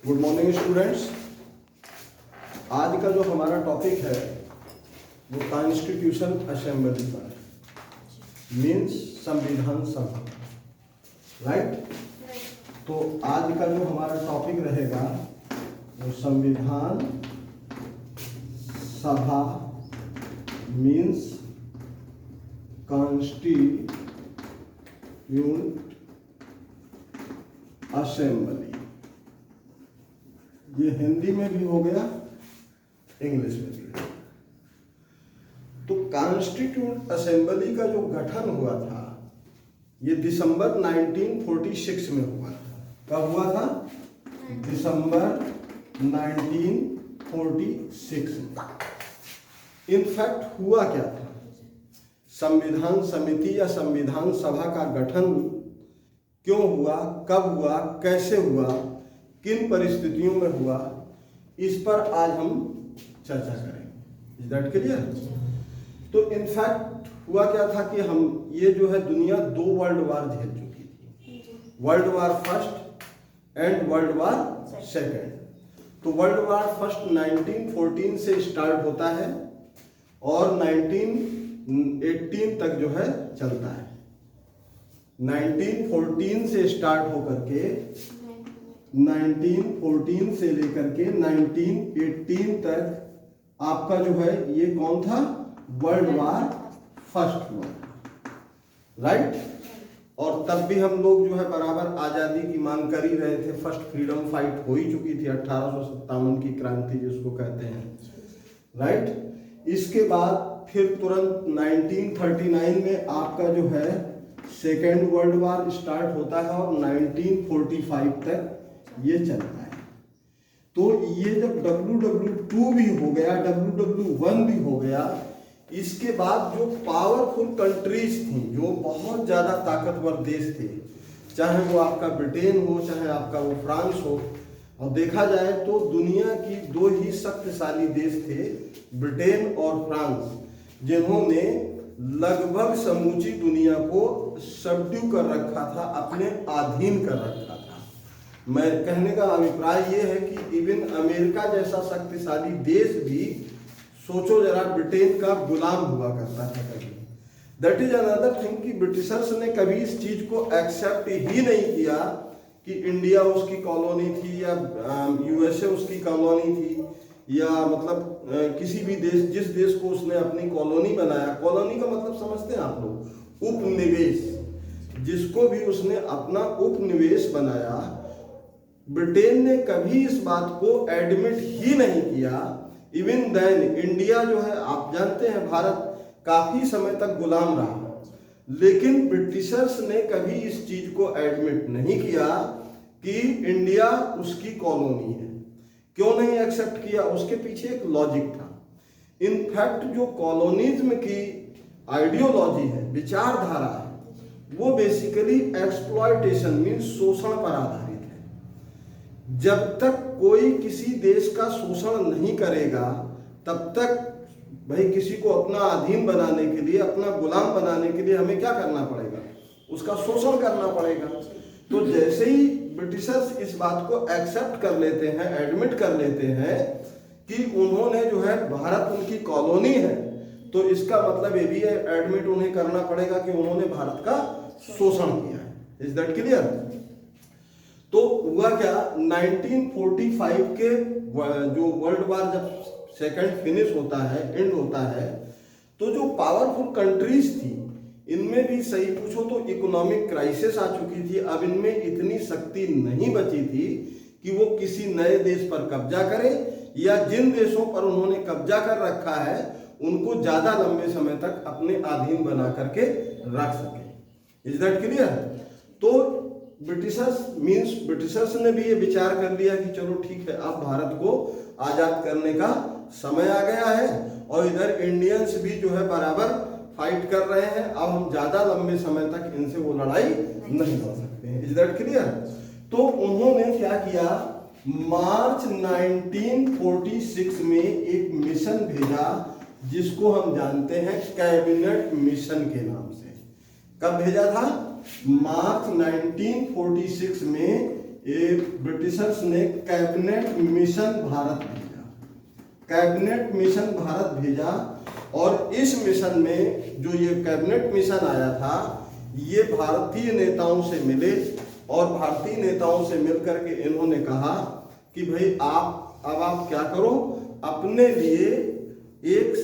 Good morning students. आज का जो हमारा टॉपिक है वो कॉन्स्टिट्यूशन असेंबली पर मीन्स संविधान सभा, राइट। तो आज का जो हमारा टॉपिक रहेगा वो संविधान सभा मीन्स कॉन्स्टिट्यूट असेंबली। ये हिंदी में भी हो गया, इंग्लिश में भी। तो कॉन्स्टिट्यूट असेंबली का जो गठन हुआ था ये दिसंबर 1946 में हुआ था। कब हुआ था? दिसंबर 1946 में। इनफैक्ट हुआ क्या था? संविधान समिति या संविधान सभा का गठन क्यों हुआ, कब हुआ, कैसे हुआ, किन परिस्थितियों में हुआ, इस पर आज हम चर्चा करेंगे। Is that clear? तो इनफैक्ट हुआ क्या था कि हम ये जो है दुनिया 2 वर्ल्ड वार झेल चुकी थी, world war first and world war second. तो वर्ल्ड वार फर्स्ट 1914 से स्टार्ट होता है और 1918 तक जो है चलता है। 1914 से स्टार्ट होकर के 1914 से लेकर के 1918 तक आपका जो है ये कौन था? वर्ल्ड वार फर्स्ट हुआ, राइट। और तब भी हम लोग जो है बराबर आज़ादी की मांग कर ही रहे थे। फर्स्ट फ्रीडम फाइट हो ही चुकी थी, 1857 की क्रांति जिसको कहते हैं, राइट। इसके बाद फिर तुरंत 1939 में आपका जो है सेकेंड वर्ल्ड वार स्टार्ट होता है और 1945 तक ये चलता है। तो ये जब WW2 भी हो गया, WW1 भी हो गया, इसके बाद जो पावरफुल कंट्रीज थी, जो बहुत ज़्यादा ताकतवर देश थे, चाहे वो आपका ब्रिटेन हो, चाहे आपका वो फ्रांस हो, और देखा जाए तो दुनिया की 2 ही शक्तिशाली देश थे, ब्रिटेन और फ्रांस, जिन्होंने लगभग समूची दुनिया को सबड्यू कर रखा था, अपने अधीन कर रखा था। मैं कहने का अभिप्राय ये है कि इवन अमेरिका जैसा शक्तिशाली देश भी सोचो जरा ब्रिटेन का गुलाम हुआ करता था कभी। दैट इज अनदर थिंग कि ब्रिटिशर्स ने कभी इस चीज को एक्सेप्ट ही नहीं किया कि इंडिया उसकी कॉलोनी थी या USA उसकी कॉलोनी थी, या मतलब किसी भी देश, जिस देश को उसने अपनी कॉलोनी बनाया। कॉलोनी का मतलब समझते हैं आप लोग? उपनिवेश। जिसको भी उसने अपना उपनिवेश बनाया, ब्रिटेन ने कभी इस बात को एडमिट ही नहीं किया। इवन देन इंडिया जो है, आप जानते हैं, भारत काफी समय तक गुलाम रहा, लेकिन ब्रिटिशर्स ने कभी इस चीज को एडमिट नहीं किया कि इंडिया उसकी कॉलोनी है। क्यों नहीं एक्सेप्ट किया? उसके पीछे एक लॉजिक था। इनफैक्ट जो कॉलोनिज्म की आइडियोलॉजी है, विचारधारा है, वो बेसिकली एक्सप्लॉयटेशन मीन्स शोषण पर आधारित है। जब तक कोई किसी देश का शोषण नहीं करेगा तब तक भाई किसी को अपना अधीन बनाने के लिए, अपना गुलाम बनाने के लिए हमें क्या करना पड़ेगा? उसका शोषण करना पड़ेगा। तो जैसे ही ब्रिटिशर्स इस बात को एक्सेप्ट कर लेते हैं, एडमिट कर लेते हैं कि उन्होंने जो है भारत उनकी कॉलोनी है, तो इसका मतलब ये भी एडमिट उन्हें करना पड़ेगा कि उन्होंने भारत का शोषण किया है। Is that clear? तो हुआ क्या, 1945 के जो वर्ल्ड वार जब सेकेंड फिनिश होता है, एंड होता है, तो जो पावरफुल कंट्रीज थी इनमें भी सही पूछो तो इकोनॉमिक क्राइसिस आ चुकी थी। अब इनमें इतनी शक्ति नहीं बची थी कि वो किसी नए देश पर कब्जा करे, या जिन देशों पर उन्होंने कब्जा कर रखा है उनको ज्यादा लंबे समय तक अपने अधीन बना करके रख सके। Is that clear? तो ब्रिटिशर्स ने भी ये विचार कर लिया कि चलो ठीक है, अब भारत को आजाद करने का समय आ गया है, और इधर इंडियंस भी जो है बराबर फाइट कर रहे हैं। अब हम ज्यादा लंबे समय तक इनसे वो लड़ाई नहीं कर सकते हैं। Is that clear? तो उन्होंने क्या किया, मार्च 1946 में एक मिशन भेजा जिसको हम जानते हैं कैबिनेट मिशन के नाम से। कब भेजा था? मार्च 1946 में ये ब्रिटिशर्स ने कैबिनेट मिशन भारत भेजा, कैबिनेट मिशन भारत भेजा। और इस मिशन में जो ये कैबिनेट मिशन आया था, ये भारतीय नेताओं से मिले और भारतीय नेताओं से मिलकर के इन्होंने कहा कि भाई आप क्या करो, अपने लिए एक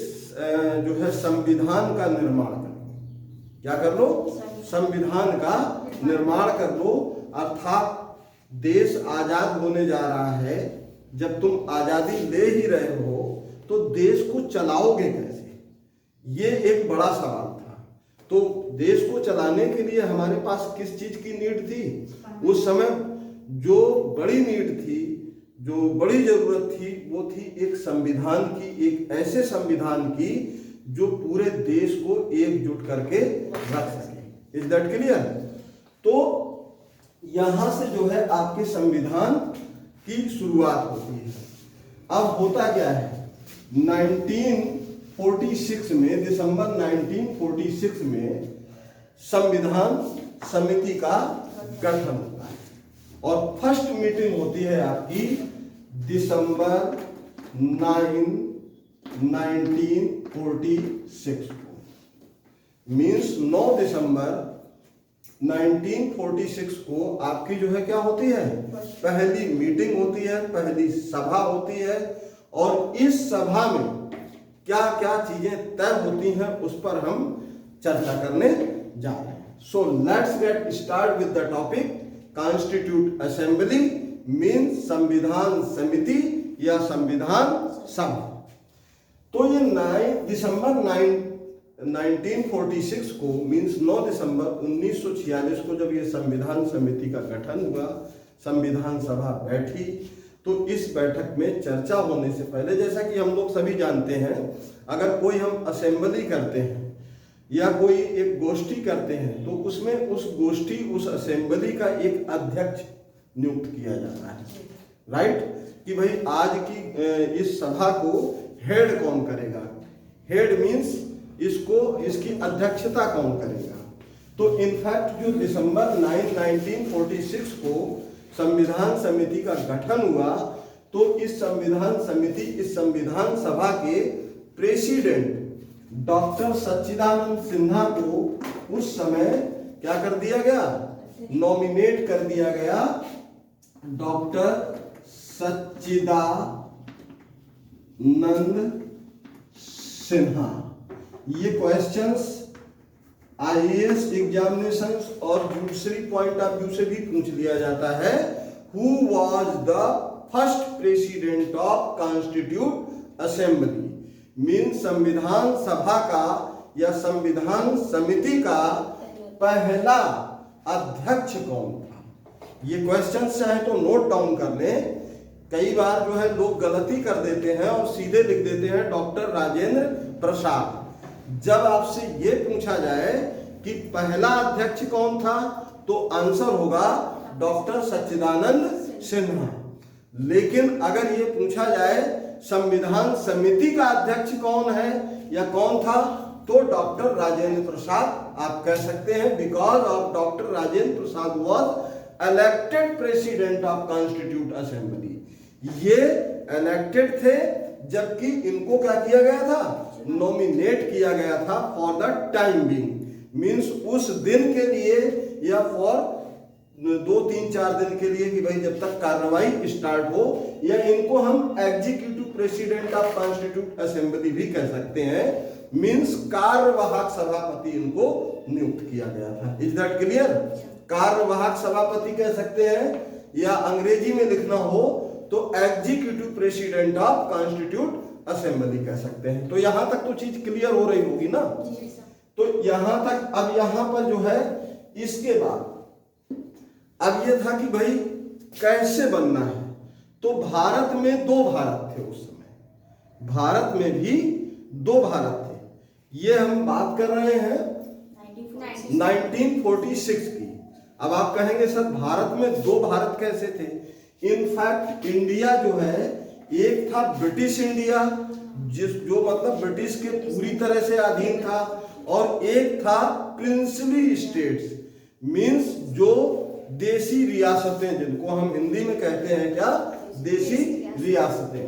जो है संविधान का निर्माण कर लो। क्या कर लो? संविधान का निर्माण कर लो। अर्थात देश आजाद होने जा रहा है, जब तुम आजादी ले ही रहे हो तो देश को चलाओगे कैसे, ये एक बड़ा सवाल था। तो देश को चलाने के लिए हमारे पास किस चीज की नीड थी? उस समय जो बड़ी नीड थी, जो बड़ी जरूरत थी, वो थी एक संविधान की, एक ऐसे संविधान की जो पूरे देश को एकजुट करके रख सके। Is that clear? तो यहां से जो है आपके संविधान की शुरुआत होती है। अब होता क्या है, 1946 में, दिसंबर 1946 में संविधान समिति का गठन होता है और फर्स्ट मीटिंग होती है आपकी दिसंबर 9, 1946 को। मीन्स 9 दिसंबर 1946 को आपकी जो है क्या होती है, पहली मीटिंग होती है, पहली सभा होती है। और इस सभा में क्या क्या चीजें तय होती हैं उस पर हम चर्चा करने जा रहे हैं। So let's get start with the topic constitute assembly means संविधान समिति या संविधान सभा। तो ये 9 दिसंबर 1946 को मीन्स 9 दिसंबर 1946 को जब ये संविधान समिति का गठन हुआ, संविधान सभा बैठी, तो इस बैठक में चर्चा होने से पहले, जैसा कि हम लोग सभी जानते हैं, अगर कोई हम असेंबली करते हैं या कोई एक गोष्ठी करते हैं तो उसमें उस गोष्ठी, उस असेंबली का एक अध्यक्ष नियुक्त किया जाता है, राइट? कि भाई आज की इस सभा को हेड कौन करेगा, हेड मीन्स इसकी अध्यक्षता कौन करेगा। तो इनफैक्ट जो दिसंबर 9, 1946 को संविधान समिति का गठन हुआ, तो इस संविधान समिति, इस संविधान सभा के प्रेसिडेंट डॉक्टर सच्चिदानंद सिन्हा को उस समय क्या कर दिया गया, नॉमिनेट कर दिया गया। डॉक्टर सच्चिदानंद सिन्हा। ये क्वेश्चंस आईएएस एग्जामिनेशंस और दूसरी पॉइंट ऑफ व्यू से भी पूछ लिया जाता है। Who was the first president of constitute assembly, mean संविधान सभा का या संविधान समिति का पहला अध्यक्ष कौन था। ये क्वेश्चन चाहे तो नोट डाउन कर लें। कई बार जो है लोग गलती कर देते हैं और सीधे लिख देते हैं डॉक्टर राजेंद्र प्रसाद। जब आपसे ये पूछा जाए कि पहला अध्यक्ष कौन था, तो आंसर होगा डॉक्टर सच्चिदानंद सिन्हा। लेकिन अगर ये पूछा जाए संविधान समिति का अध्यक्ष कौन है या कौन था, तो डॉक्टर राजेंद्र प्रसाद आप कह सकते हैं, because of doctor Rajendra Prasad was elected president of constitute assembly. ये इलेक्टेड थे, जबकि इनको क्या किया गया था, नॉमिनेट किया गया था for the time being, means उस दिन के लिए या फॉर 2, 3, 4 दिन के लिए, कि भाई जब तक कार्रवाई स्टार्ट हो। या इनको हम executive president of constitute assembly भी कह सकते हैं, मींस कार्यवाहक सभापति इनको नियुक्त किया गया था। Is that clear? कार्यवाहक सभापति कह सकते हैं, या अंग्रेजी में लिखना हो तो executive president of constitute assembly कह सकते हैं। तो यहां तक तो चीज क्लियर हो रही होगी ना। तो यहां तक, अब यहां पर जो है इसके बाद अब ये था कि भाई कैसे बनना है। तो भारत में 2 भारत थे उस समय, भारत में भी 2 भारत थे। ये हम बात कर रहे हैं 1946 की। अब आप कहेंगे सर भारत में 2 भारत कैसे थे? इनफैक्ट इंडिया जो है, एक था ब्रिटिश इंडिया, जो मतलब ब्रिटिश के पूरी तरह से अधीन था, और एक था प्रिंसली स्टेट्स, मींस जो देसी रियासतें, जिनको हम हिंदी में कहते हैं क्या, देसी रियासतें।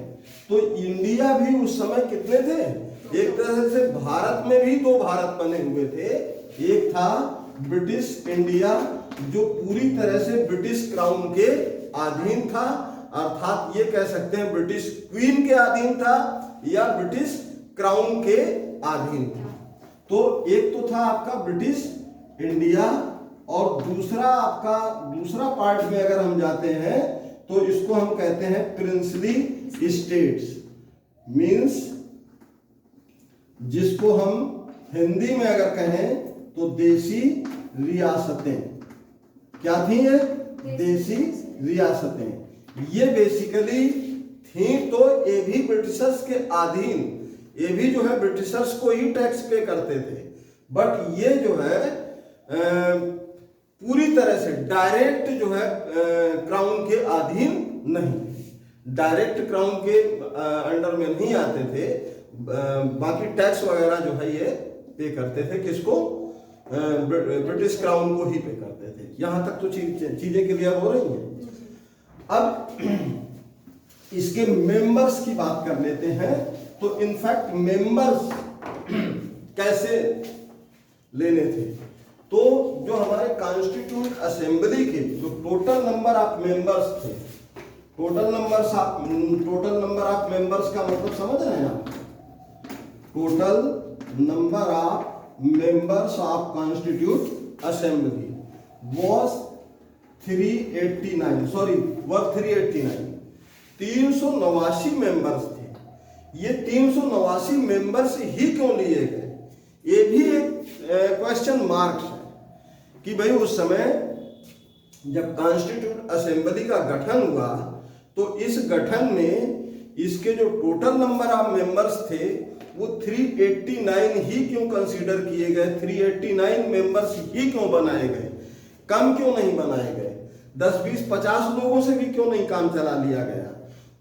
तो इंडिया भी उस समय कितने थे, एक तरह से भारत में भी दो भारत बने हुए थे। एक था ब्रिटिश इंडिया जो पूरी तरह से ब्रिटिश क्राउन के अधीन था, अर्थात ये कह सकते हैं ब्रिटिश क्वीन के अधीन था या ब्रिटिश क्राउन के अधीन था। तो एक तो था आपका ब्रिटिश इंडिया, और दूसरा आपका दूसरा पार्ट में अगर हम जाते हैं तो इसको हम कहते हैं प्रिंसली स्टेट्स, मींस जिसको हम हिंदी में अगर कहें तो देसी रियासतें। क्या थी ये, देसी रियासतें। ये बेसिकली थी तो ये भी ब्रिटिशर्स के अधीन, ये भी जो है ब्रिटिशर्स को ही टैक्स पे करते थे, बट ये जो है पूरी तरह से डायरेक्ट जो है क्राउन के अधीन नहीं, डायरेक्ट क्राउन के अंडर में नहीं आते थे। बाकी टैक्स वगैरह जो है ये पे करते थे, किसको, ब्रिटिश क्राउन को ही पे करते थे। यहां तक तो चीजें क्लियर हो रही हैं। अब इसके मेंबर्स की बात कर लेते हैं। तो इनफैक्ट मेंबर्स कैसे लेने थे, तो जो हमारे कॉन्स्टिट्यूंट असेंबली के जो टोटल नंबर ऑफ मेंबर्स थे, टोटल नंबर ऑफ मेंबर्स का मतलब समझ रहे हैं आप, total number of members of constituent assembly was 389, sorry were 389, 389 members थे। ये 389 मेंबर्स ही क्यों लिए गए, ये भी एक क्वेश्चन मार्क्स है कि भाई उस समय जब कॉन्स्टिट्यूंट असेंबली का गठन हुआ तो इस गठन में इसके जो टोटल नंबर ऑफ मेंबर्स थे वो 389 ही क्यों कंसीडर किए गए, 389 मेंबर्स ही क्यों बनाए गए, कम क्यों नहीं बनाए गए, 10, 20, 50 लोगों से भी क्यों नहीं काम चला लिया गया।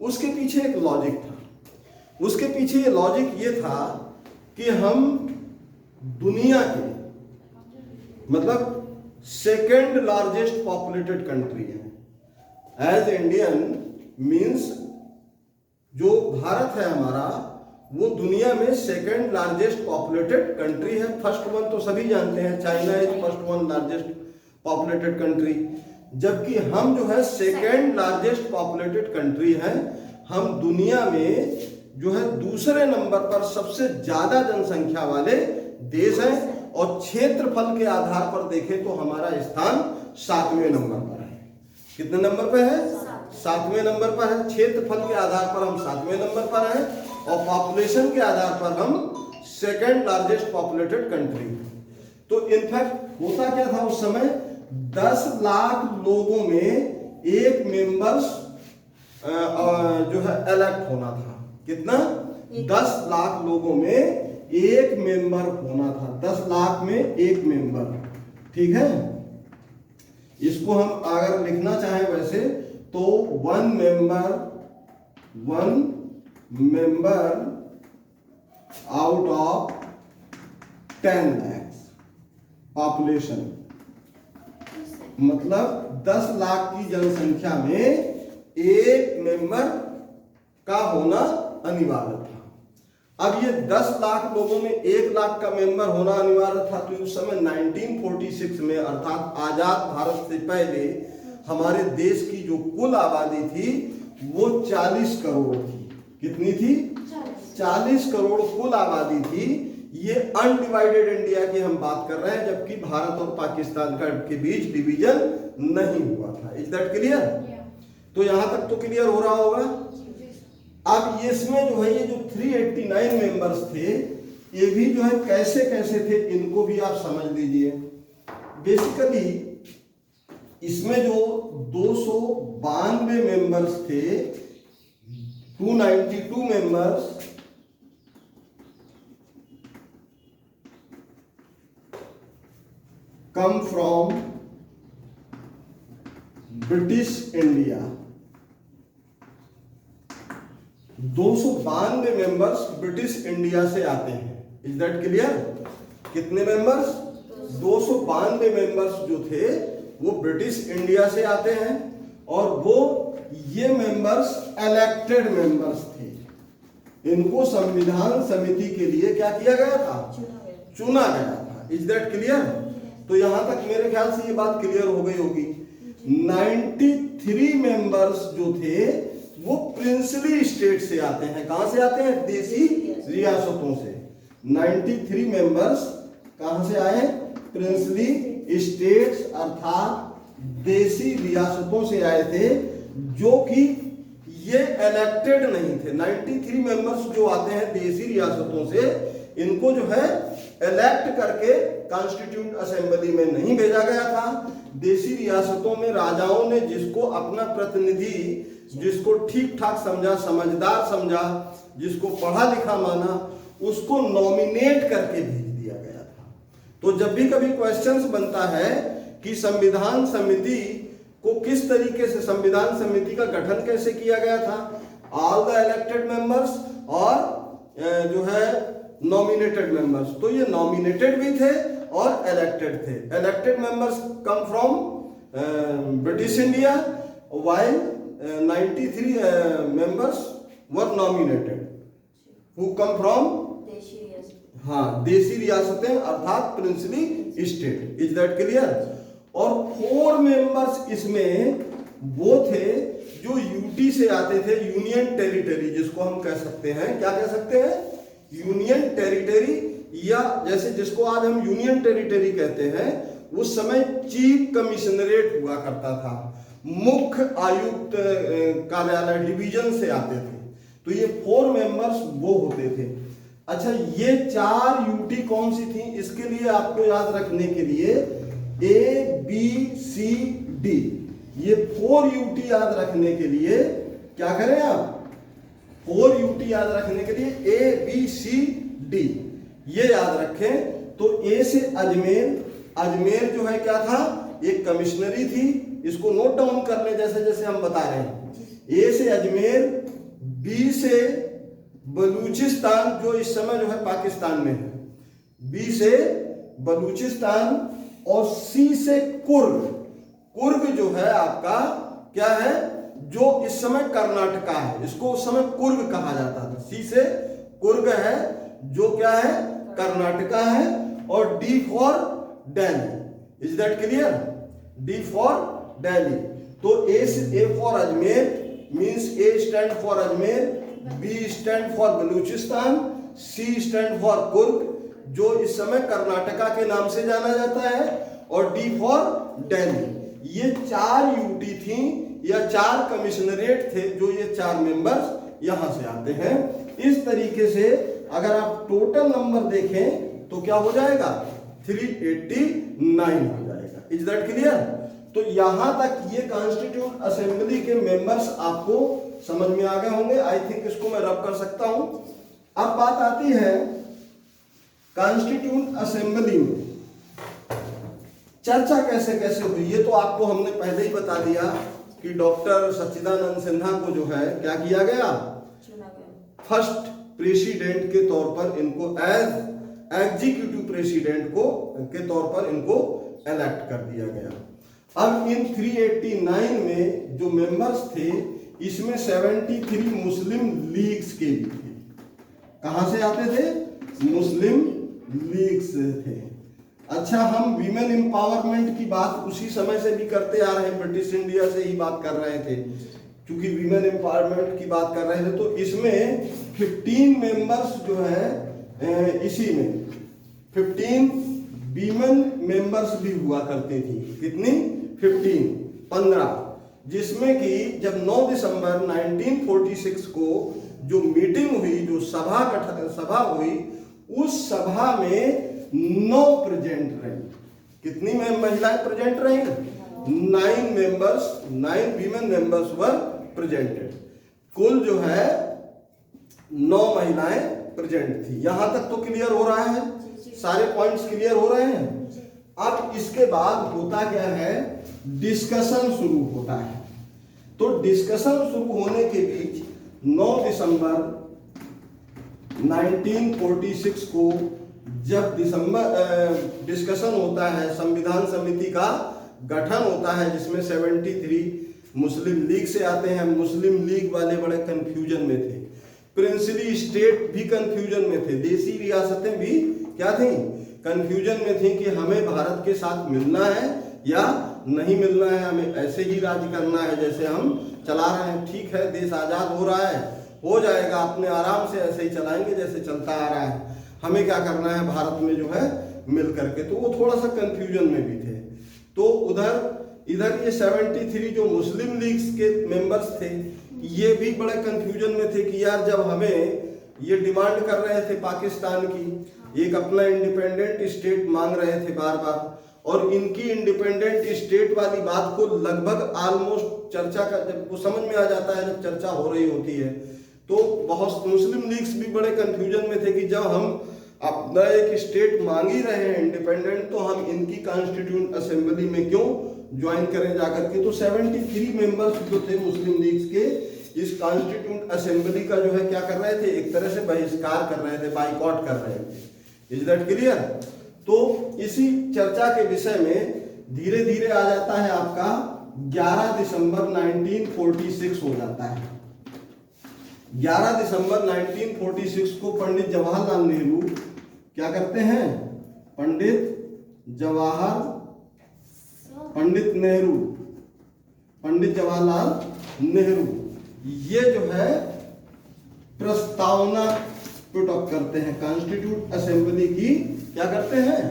उसके पीछे एक लॉजिक था, उसके पीछे लॉजिक ये था कि हम दुनिया के मतलब सेकेंड लार्जेस्ट पॉपुलेटेड कंट्री है। एज इंडियन मींस जो भारत है हमारा वो दुनिया में सेकेंड लार्जेस्ट पॉपुलेटेड कंट्री है। फर्स्ट वन तो सभी जानते हैं, China is first one largest populated country, जबकि हम जो है सेकेंड लार्जेस्ट पॉपुलेटेड कंट्री है। हम दुनिया में जो है दूसरे नंबर पर सबसे ज्यादा जनसंख्या वाले देश हैं, और क्षेत्रफल के आधार पर देखें तो हमारा स्थान 7वें नंबर पर है। कितने नंबर पे है, 7वें नंबर पर है। क्षेत्रफल के आधार पर हम 7वें नंबर पर हैं, और पॉपुलेशन के आधार पर हम सेकेंड लार्जेस्ट पॉपुलेटेड कंट्री। तो इनफैक्ट होता क्या था उस समय, 10 लाख लोगों में एक मेंबर्स जो है इलेक्ट होना था। कितना, 10 लाख लोगों में एक मेंबर होना था, 10 लाख में एक मेंबर, ठीक है। इसको हम अगर लिखना चाहें वैसे तो one member out of 10 lakh population, मतलब 10 लाख की जनसंख्या में एक मेंबर का होना अनिवार्य था। अब ये 10 लाख लोगों में 1 लाख का मेंबर होना अनिवार्य था। तो उस समय 1946 में, अर्थात आजाद भारत से पहले हमारे देश की जो कुल आबादी थी वो 40 करोड़ थी। कितनी थी, 40 करोड़ कुल आबादी थी। ये अनडिवाइडेड इंडिया की हम बात कर रहे हैं, जबकि भारत और पाकिस्तान के बीच डिवीजन नहीं हुआ था। Is that clear? तो यहां तक तो क्लियर हो रहा होगा। अब इसमें जो है ये जो 389 मेंबर्स थे, ये भी जो है कैसे कैसे थे इनको भी आप समझ लीजिए। बेसिकली इसमें जो 292 मेंबर्स थे, 292 members come from British India. 292 members British India से आते हैं। Is that clear? कितने मेंबर्स? 292 मेंबर्स जो थे वो ब्रिटिश इंडिया से आते हैं और वो ये मेंबर्स इलेक्टेड मेंबर्स थे। इनको संविधान समिति के लिए क्या किया गया था? चुना गया था। Is that clear? तो यहां तक मेरे ख्याल से ये बात क्लियर हो गई होगी। 93 मेंबर्स जो थे वो प्रिंसली स्टेट से आते हैं। कहां से आते हैं? देसी रियासतों से। 93 मेंबर्स कहां से आए? प्रिंसली स्टेट्स अर्थात देसी रियासतों से आए थे, जो कि ये इलेक्टेड नहीं थे। 93 मेंबर्स जो आते हैं देसी रियासतों से, इनको जो है इलेक्ट करके कॉन्स्टिट्यूट असेंबली में नहीं भेजा गया था। देसी रियासतों में राजाओं ने जिसको अपना प्रतिनिधि, जिसको ठीक ठाक समझा, समझदार समझा, जिसको पढ़ा लिखा माना, उसको नॉमिनेट करके भेज दिया गया था। तो जब भी कभी क्वेश्चंस बनता है कि संविधान समिति को किस तरीके से, संविधान समिति का गठन कैसे किया गया था, ऑल द इलेक्टेड मेंबर्स और जो है नॉमिनेटेड मेंबर्स, तो ये नॉमिनेटेड भी थे और इलेक्टेड थे। Elected members come from British India, while 93 members were nominated who come from देसी रियासतें अर्थात princely state. Is that clear? और 4 मेंबर्स इसमें वो थे जो यूटी से आते थे, यूनियन टेरिटरी, जिसको हम कह सकते हैं, क्या कह सकते हैं? यूनियन टेरिटरी, या जैसे जिसको आज हम यूनियन टेरिटरी कहते हैं, उस समय चीफ कमिश्नरेट हुआ करता था, मुख्य आयुक्त कार्यालय, डिवीजन से आते थे। तो ये 4 मेंबर्स वो होते थे। अच्छा, ये 4 यूटी कौन सी थी? इसके लिए आपको याद रखने के लिए ABCD, ये 4 यूटी याद रखने के लिए क्या करें आप? 4 यूटी याद रखने के लिए ABCD ये याद रखें। तो ए से अजमेर, अजमेर जो है क्या था? एक कमिश्नरी थी। इसको नोट डाउन कर ले जैसे जैसे हम बता रहे हैं। ए से अजमेर, बी से बलूचिस्तान जो इस समय जो है पाकिस्तान में है, बी से बलूचिस्तान, और सी से कुर्ग। कुर्ग जो है आपका क्या है? जो इस समय कर्नाटका है, इसको उस समय कुर्ग कहा जाता था। सी से कुर्ग है जो क्या है? कर्नाटका है। और D for Delhi. Is that clear? D for Delhi. तो A for Ajmer means A stand for Ajmer, B stand for Baluchistan, C stand for Coorg जो इस समय कर्नाटका के नाम से जाना जाता है, और डी फॉर दिल्ली। ये 4 यूटी थी या 4 कमिश्नरेट थे जो ये 4 मेंबर्स यहां से आते हैं। इस तरीके से अगर आप टोटल नंबर देखें तो क्या हो जाएगा? 389 हो जाएगा। Is that clear? तो यहां तक ये कॉन्स्टिट्यूट असेंबली के मेंबर्स आपको समझ में आ गए होंगे। आई थिंक इसको मैं रब कर सकता हूं। अब बात आती है कॉन्स्टिट्यूट असेंबली में चर्चा कैसे कैसे हुई। ये तो आपको हमने पहले ही बता दिया कि डॉक्टर सच्चिदानंद सिन्हा को जो है क्या किया गया? फर्स्ट प्रेसिडेंट के तौर पर इनको एज एग्जीक्यूटिव प्रेसिडेंट को के तौर पर इनको इलेक्ट कर दिया गया। अब इन 389 में जो मेंबर्स थे, इसमें 73 मुस्लिम लीग्स के भी थे। कहां से आते थे? मुस्लिम लीग से थे। अच्छा, हम विमेन एम्पावरमेंट की बात उसी समय से भी करते आ रहे हैं, ब्रिटिश इंडिया से ही बात कर रहे थे, क्योंकि विमेन एम्पावरमेंट की बात कर रहे थे। तो इसमें 15 मेंबर्स जो है इसी में 15 वीमेन मेंबर्स भी हुआ करती थी। कितनी? 15, जिसमें कि जब 9 दिसंबर 1946 को जो मीटिंग हुई, जो सभा हुई, उस सभा में 9 प्रेजेंट रही। कितनी महिलाएं प्रेजेंट रही? 9 मेंबर्स, 9 वीमेन मेंबर्स वर प्रेजेंटेड। कुल जो है 9 महिलाएं प्रेजेंट थी। यहां तक तो क्लियर हो रहा है? सारे पॉइंट्स क्लियर हो रहे हैं? अब इसके बाद होता क्या है? डिस्कशन शुरू होता है। तो डिस्कशन शुरू होने के बीच 9 दिसंबर 1946 को जब डिस्कशन होता है संविधान समिति का, गठन होता है जिसमें 73 मुस्लिम लीग से आते हैं। मुस्लिम लीग वाले बड़े कंफ्यूजन में थे, प्रिंसली स्टेट भी कंफ्यूजन में थे, देसी रियासतें भी क्या थी, कंफ्यूजन में थी कि हमें भारत के साथ मिलना है या नहीं मिलना है, हमें ऐसे ही राज करना है जैसे हम चला रहे हैं। ठीक है, देश आजाद हो रहा है, हो जाएगा, अपने आराम से ऐसे ही चलाएंगे जैसे चलता आ रहा है, हमें क्या करना है भारत में जो है मिल करके। तो वो थोड़ा सा कंफ्यूजन में भी थे। तो इधर ये 73 जो मुस्लिम लीग्स के मेंबर्स थे ये भी बड़े कंफ्यूजन में थे कि यार जब हमें ये डिमांड कर रहे थे पाकिस्तान की, एक अपना इंडिपेंडेंट स्टेट मांग रहे थे बार बार, और इनकी इंडिपेंडेंट स्टेट वाली बात को लगभग ऑलमोस्ट चर्चा का जब वो समझ में आ जाता है, जब चर्चा हो रही होती है, तो बहुत मुस्लिम लीग्स भी बड़े कंफ्यूजन में थे कि जब हम अपना एक स्टेट मांग ही रहे हैं इंडिपेंडेंट, तो हम इनकी कॉन्स्टिट्यूंट असेंबली में क्यों ज्वाइन करें जाकर के। तो 73 मेंबर्स जो थे मुस्लिम लीग्स के इस कॉन्स्टिट्यूंट असेंबली का जो है क्या कर रहे थे, एक तरह से बहिष्कार कर रहे थे, बाइकआउट कर रहे थे। Is that clear? तो इसी चर्चा के विषय में धीरे धीरे आ जाता है आपका 11 दिसंबर 1946 हो जाता है। 11 दिसंबर 1946 को पंडित जवाहरलाल नेहरू क्या करते हैं, पंडित जवाहरलाल नेहरू ये जो है प्रस्तावना पुट अप करते हैं, कॉन्स्टिट्यूट असेंबली की क्या करते हैं,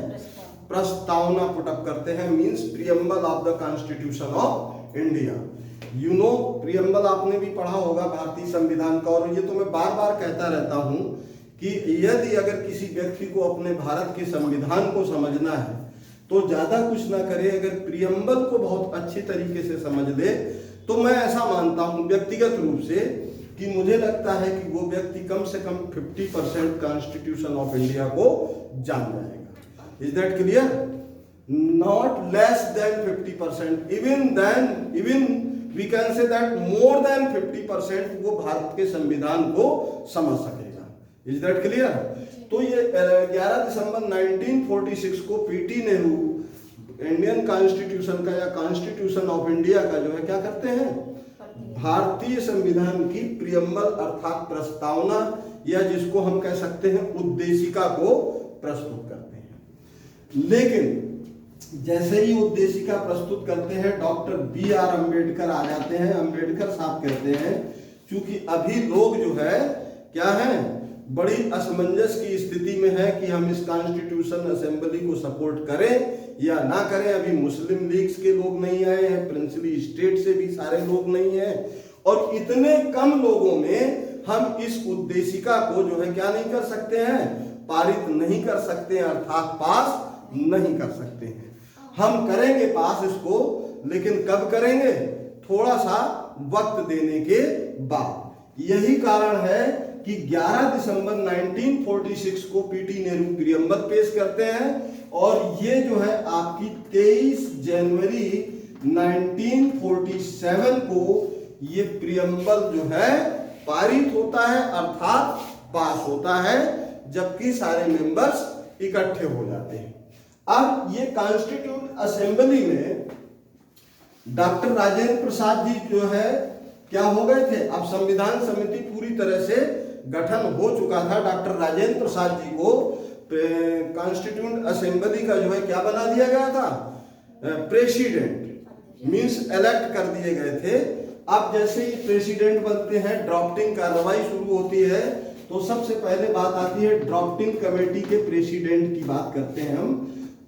प्रस्तावना पुट अप करते हैं, means preamble of the constitution of India. You know preamble आपने भी पढ़ा होगा भारतीय संविधान का, और ये तो मैं बार बार कहता रहता हूं कि यदि अगर किसी व्यक्ति को अपने भारत के संविधान को समझना है तो ज्यादा कुछ ना करे, अगर प्रियम्बल को बहुत अच्छी तरीके से समझ ले तो मैं ऐसा मानता हूं व्यक्तिगत रूप से कि मुझे लगता है कि वो व्यक्ति कम से कम 50% कॉन्स्टिट्यूशन ऑफ इंडिया को जान जाएगा। Is that clear? Not less than 50%, even we can say that more than 50% वो भारत के संविधान को समझ सकेगा। Is that clear? तो ये 11 दिसंबर 1946 को पीटी नेहरू इंडियन कॉन्स्टिट्यूशन का या कॉन्स्टिट्यूशन ऑफ इंडिया का जो है क्या करते हैं, भारतीय संविधान की प्रियम्बल अर्थात प्रस्तावना या जिसको हम कह सकते हैं उद्देशिका को प्रस्तुत करते हैं। लेकिन जैसे ही उद्देशिका प्रस्तुत करते हैं डॉक्टर BR अम्बेडकर आ जाते हैं। अम्बेडकर साहब कहते हैं क्योंकि अभी लोग जो है क्या है, बड़ी असमंजस की स्थिति में है कि हम इस कॉन्स्टिट्यूशन असेंबली को सपोर्ट करें या ना करें। अभी मुस्लिम लीग्स के लोग नहीं आए हैं, प्रिंसली स्टेट से भी सारे लोग नहीं हैं, और इतने कम लोगों में हम इस उद्देशिका को जो है क्या नहीं कर सकते हैं, पारित नहीं कर सकते हैं, अर्थात पास नहीं कर सकते हैं। हम करेंगे पास इसको, लेकिन कब करेंगे, थोड़ा सा वक्त देने के बाद। यही कारण है कि 11 दिसंबर 1946 को पीटी नेहरू प्रियम्बल पेश करते हैं, और ये जो है आपकी 23 जनवरी 1947 को ये प्रियम्बल जो है पारित होता है, अर्थात पास होता है, जबकि सारे मेंबर्स इकट्ठे हो जाते हैं। अब ये कॉन्स्टिट्यूट असेंबली में डॉक्टर राजेंद्र प्रसाद जी जो है क्या हो गए थे, अब संविधान समिति पूरी तरह से गठन हो चुका था। डॉक्टर राजेंद्र प्रसाद जी को कॉन्स्टिट्यूट असेंबली का जो है क्या बना दिया गया था, प्रेसिडेंट, मींस इलेक्ट कर दिए गए थे। अब जैसे ही प्रेसिडेंट बनते हैं ड्राफ्टिंग कार्रवाई शुरू होती है, तो सबसे पहले बात आती है ड्राफ्टिंग कमेटी के प्रेसिडेंट की बात करते हैं हम।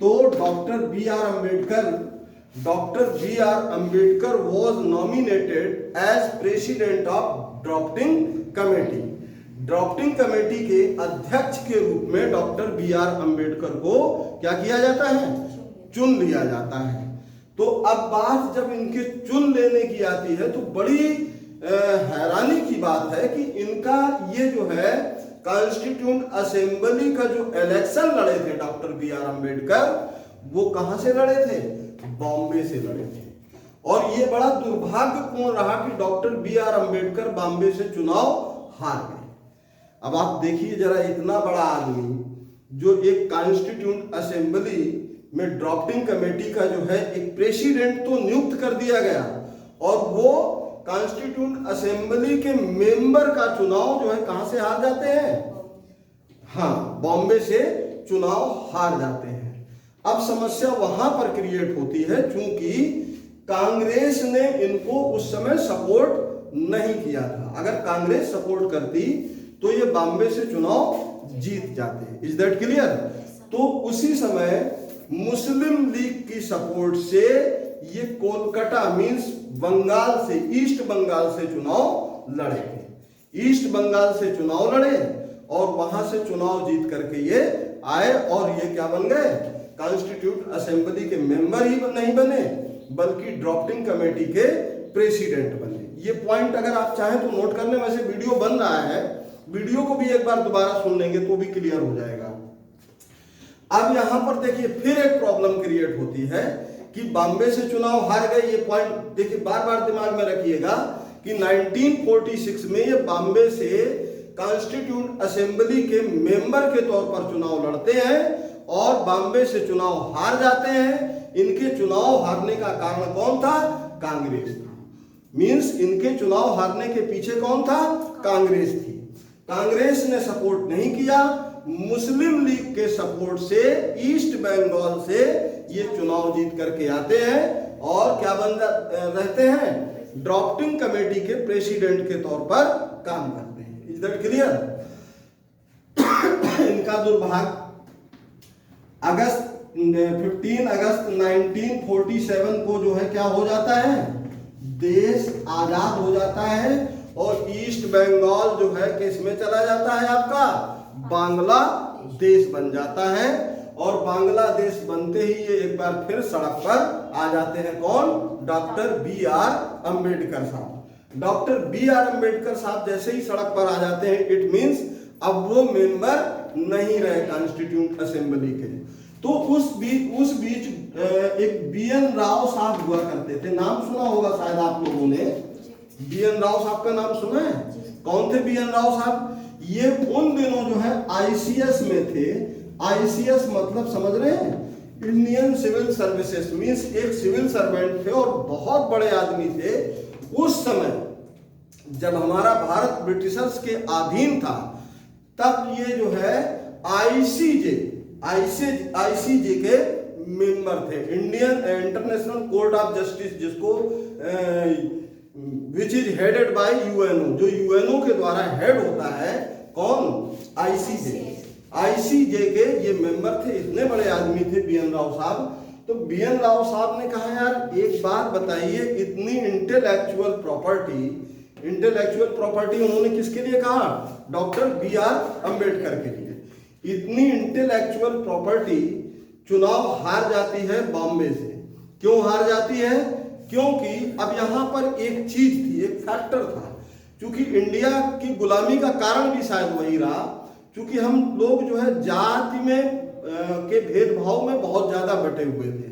तो doctor B R Ambedkar was nominated as president of drafting committee. Drafting committee के अध्यक्ष के रूप में डॉक्टर BR अम्बेडकर को क्या किया जाता है, चुन लिया जाता है। तो अब बात जब इनके चुन लेने की आती है तो बड़ी हैरानी की बात है कि इनका ये जो है कॉन्स्टिट्यूट असेंबली का जो इलेक्शन लड़े थे डॉक्टर BR अम्बेडकर, वो कहां से लड़े थे, बॉम्बे से लड़े थे। और ये बड़ा दुर्भाग्यपूर्ण रहा कि डॉक्टर BR अम्बेडकर बॉम्बे से चुनाव हार गए। अब आप देखिए जरा, इतना बड़ा आदमी जो एक कॉन्स्टिट्यूट असेंबली में ड्राफ्टिंग कमेटी का जो है एक प्रेसिडेंट तो नियुक्त कर दिया गया और वो कॉन्स्टिट्यूंट असेंबली के मेंबर का चुनाव जो है कहां से हार जाते हैं, हाँ बॉम्बे से चुनाव हार जाते हैं। अब समस्या वहां पर क्रिएट होती है क्योंकि कांग्रेस ने इनको उस समय सपोर्ट नहीं किया था। अगर कांग्रेस सपोर्ट करती तो ये बॉम्बे से चुनाव जीत जाते। Is that clear? तो उसी समय मुस्लिम लीग की सपोर्ट से ये कोलकाता मींस बंगाल से, ईस्ट बंगाल से चुनाव लड़े, ईस्ट बंगाल से चुनाव लड़े और वहां से चुनाव जीत करके ये आए और ये क्या बन गए, कॉन्स्टिट्यूट असेंबली के मेंबर ही नहीं बने बल्कि ड्राफ्टिंग कमेटी के प्रेसिडेंट बने। ये पॉइंट अगर आप चाहें तो नोट कर लें, वैसे वीडियो बन रहा है, वीडियो को भी एक बार दोबारा सुन लेंगे तो भी क्लियर हो जाएगा। अब यहां पर देखिए फिर एक प्रॉब्लम क्रिएट होती है कि बॉम्बे से चुनाव हार गए। ये पॉइंट देखिए बार बार दिमाग में रखिएगा कि 1946 में ये बॉम्बे से कॉन्स्टिट्यूंट असेंबली के मेंबर के तौर पर चुनाव लड़ते हैं और बॉम्बे से चुनाव हार जाते हैं। इनके चुनाव हारने का कारण कौन था, कांग्रेस था। मींस इनके चुनाव हारने के पीछे कौन था, कांग्रेस थी। कांग्रेस ने सपोर्ट नहीं किया, मुस्लिम लीग के सपोर्ट से ईस्ट बंगाल से ये चुनाव जीत करके आते हैं और क्या बन रहते हैं, ड्राफ्टिंग कमेटी के प्रेसिडेंट के तौर पर काम करते हैं। Is that clear? इनका दुर्भाग्य 15 अगस्त 1947 को जो है क्या हो जाता है, देश आजाद हो जाता है और ईस्ट बंगाल जो है किस में चला जाता है, आपका बांग्लादेश बन जाता है। और बांग्लादेश बनते ही ये एक बार फिर सड़क पर आ जाते हैं। कौन, डॉक्टर बी आर अम्बेडकर साहब। डॉक्टर बी आर अम्बेडकर साहब जैसे ही सड़क पर आ जाते हैं, इट मींस अब वो मेंबर नहीं रहे कॉन्स्टिट्यूंट असेंबली के। तो उस बीच एक बी एन राव साहब हुआ करते थे, नाम सुना होगा शायद आप लोगों ने, बी एन राव साहब का नाम सुना है? कौन थे बी एन राव साहब? ये उन दिनों जो है आईसीएस में थे। आईसीएस मतलब समझ रहे हैं, इंडियन सिविल सर्विसेज, मींस एक सिविल सर्वेंट थे और बहुत बड़े आदमी थे। उस समय जब हमारा भारत ब्रिटिशर्स के अधीन था तब ये जो है आईसीजे के मेंबर थे, Indian international court of justice, जिसको which is headed by UNO, जो यूएनओ के द्वारा हेड होता है। कौन, आईसीजे के ये मेंबर थे। इतने बड़े आदमी थे बी एन राव साहब। तो बी एन राव साहब ने कहा यार एक बात बताइए, इतनी इंटेलेक्चुअल प्रॉपर्टी उन्होंने किसके लिए कहा, डॉक्टर बी आर अम्बेडकर के लिए। इतनी इंटेलेक्चुअल प्रॉपर्टी चुनाव हार जाती है बॉम्बे से। क्यों हार जाती है? क्योंकि अब यहां पर एक चीज थी, एक फैक्टर था, क्योंकि इंडिया की गुलामी का कारण भी शायद वही रहा, क्योंकि हम लोग जो है जाति में के भेदभाव में बहुत ज्यादा बटे हुए थे,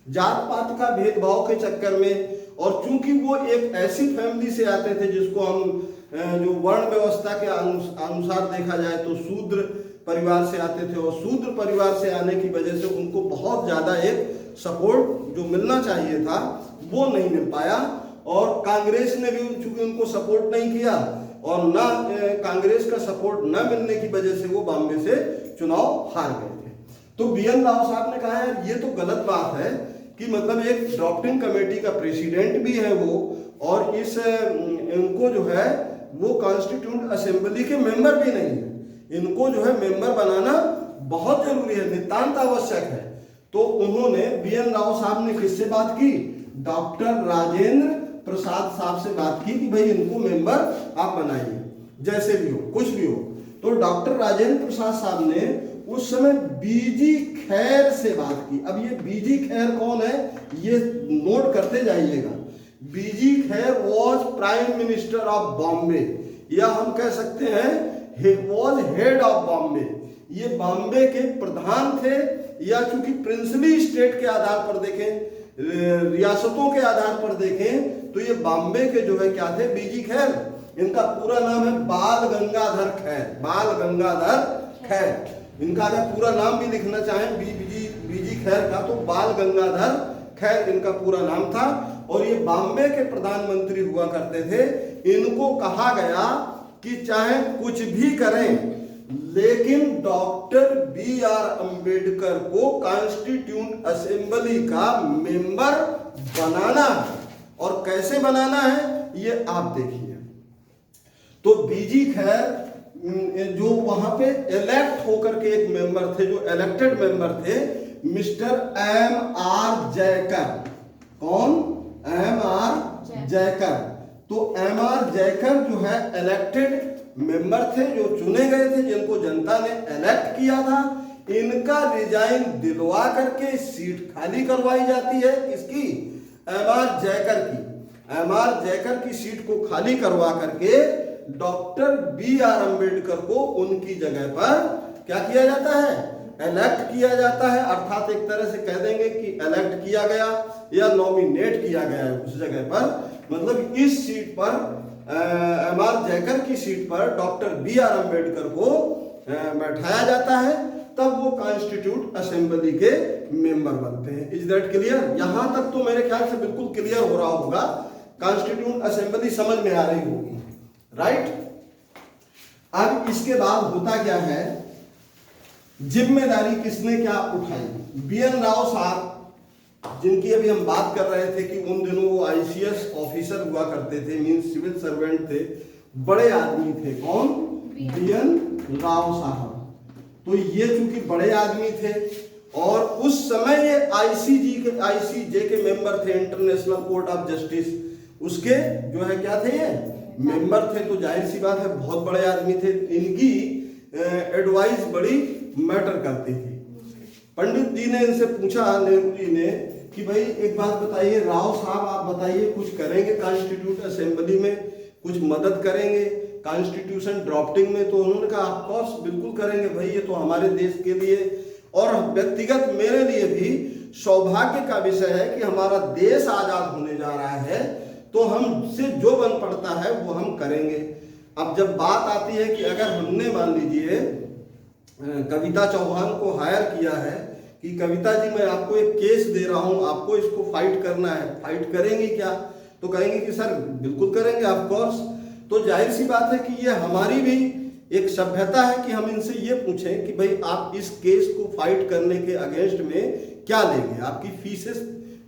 जात पात का भेदभाव के चक्कर में। और चूंकि वो एक ऐसी फैमिली से आते थे जिसको हम जो वर्ण व्यवस्था के अनुसार देखा जाए तो शूद्र परिवार से आते थे, और शूद्र परिवार से आने की वजह से उनको बहुत ज्यादा एक सपोर्ट जो मिलना चाहिए था वो नहीं मिल पाया। और कांग्रेस ने भी चूंकि उनको सपोर्ट नहीं किया और ना कांग्रेस का सपोर्ट न मिलने की वजह से वो बॉम्बे से चुनाव हार गए थे। तो बी एन राव साहब ने कहा यार ये तो गलत बात है कि मतलब एक ड्राफ्टिंग कमेटी का प्रेसिडेंट भी है वो, और इनको जो है वो कॉन्स्टिट्यूंट असेंबली के मेंबर भी नहीं है, इनको जो है मेंबर बनाना बहुत जरूरी है, नितांत आवश्यक है। तो उन्होंने बी एन राव साहब ने किससे बात की, डॉक्टर राजेंद्र प्रसाद साहब से बात की कि भाई इनको मेंबर आप बनाइए, जैसे भी हो कुछ भी हो। तो डॉक्टर राजेंद्र प्रसाद साहब ने उस समय बीजी खैर से बात की। अब ये बीजी खैर कौन है ये नोट करते जाइएगा। बीजी खैर was prime minister of Bombay, या हम कह सकते हैं he was head of Bombay. ये बॉम्बे के प्रधान थे, या चूंकि प्रिंसली स्टेट के आधार पर देखें, रियासतों के आधार पर देखें तो ये बॉम्बे के जो है क्या थे, बीजी खैर। इनका पूरा नाम है बाल गंगाधर खैर, बाल गंगाधर खैर। इनका अगर पूरा नाम भी लिखना चाहें बीजी खैर का तो बाल गंगाधर खैर इनका पूरा नाम था, और ये बॉम्बे के प्रधानमंत्री हुआ करते थे। इनको कहा गया कि चाहे कुछ भी करें लेकिन डॉक्टर बी आर अंबेडकर को कॉन्स्टिट्यूंट असेंबली का मेंबर बनाना है। और कैसे बनाना है ये आप देखिए। तो बीजी खैर जो वहां पे इलेक्ट होकर के एक मेंबर थे, जो इलेक्टेड मेंबर थे, मिस्टर एम आर जयकर। कौन? M R Jayakar. तो एम आर जयकर जो है इलेक्टेड मेंबर थे, जो चुने गए थे, जिनको जनता ने इलेक्ट किया था। इनका रिजाइन दिलवा करके सीट खाली करवाई जाती है। किसकी? एम आर जयकर की। एम आर जयकर की सीट को खाली करवा करके डॉक्टर बी आर अंबेडकर को उनकी जगह पर क्या किया जाता है? इलेक्ट किया जाता है। अर्थात एक तरह से कह देंगे कि इलेक्ट किया गया या नॉमिनेट किया गया है उस जगह पर। मतलब इस सीट पर एम आर जयकर की सीट पर डॉक्टर बी आर अंबेडकर को बैठाया जाता है, तब वो कॉन्स्टिट्यूट असेंबली के मेंबर बनते हैं। Is that clear? यहां तक तो मेरे ख्याल से बिल्कुल क्लियर हो रहा होगा, कॉन्स्टिट्यूट असेंबली समझ में आ रही होगी, राइट? अब इसके बाद होता क्या है, जिम्मेदारी किसने क्या उठाई? बी एन राव साहब, जिनकी अभी हम बात कर रहे थे कि उन दिनों वो आईसीएस ऑफिसर हुआ करते थे, मींस सिविल सर्वेंट थे, बड़े आदमी थे। कौन? बी एन राव साहब। तो ये चूंकि बड़े आदमी थे और उस समय ये आईसीजे के मेंबर थे, इंटरनेशनल कोर्ट ऑफ जस्टिस, उसके जो है क्या थे, ये मेंबर थे। तो जाहिर सी बात है बहुत बड़े आदमी थे, इनकी एडवाइस बड़ी मैटर करती थी। पंडित जी ने इनसे पूछा, नेहरू जी ने, कि भाई एक बात बताइए राव साहब, आप बताइए कुछ करेंगे कॉन्स्टिट्यूट असेंबली में, कुछ मदद करेंगे कॉन्स्टिट्यूशन ड्राफ्टिंग में? तो उन्होंने कहा ऑफ कोर्स बिल्कुल करेंगे भाई, ये तो हमारे देश के लिए और व्यक्तिगत मेरे लिए भी सौभाग्य का विषय है कि हमारा देश आजाद होने जा रहा है, तो हमसे जो बन पड़ता है वो हम करेंगे। अब जब बात आती है कि अगर हमने मान लीजिए कविता चौहान को हायर किया है कि कविता जी मैं आपको एक केस दे रहा हूं, आपको इसको फाइट करना है, फाइट करेंगी क्या? तो कहेंगे कि सर बिल्कुल करेंगे ऑफ कोर्स। तो जाहिर सी बात है कि ये हमारी भी एक सभ्यता है कि हम इनसे ये पूछें कि भाई आप इस केस को फाइट करने के अगेंस्ट में क्या लेंगे, आपकी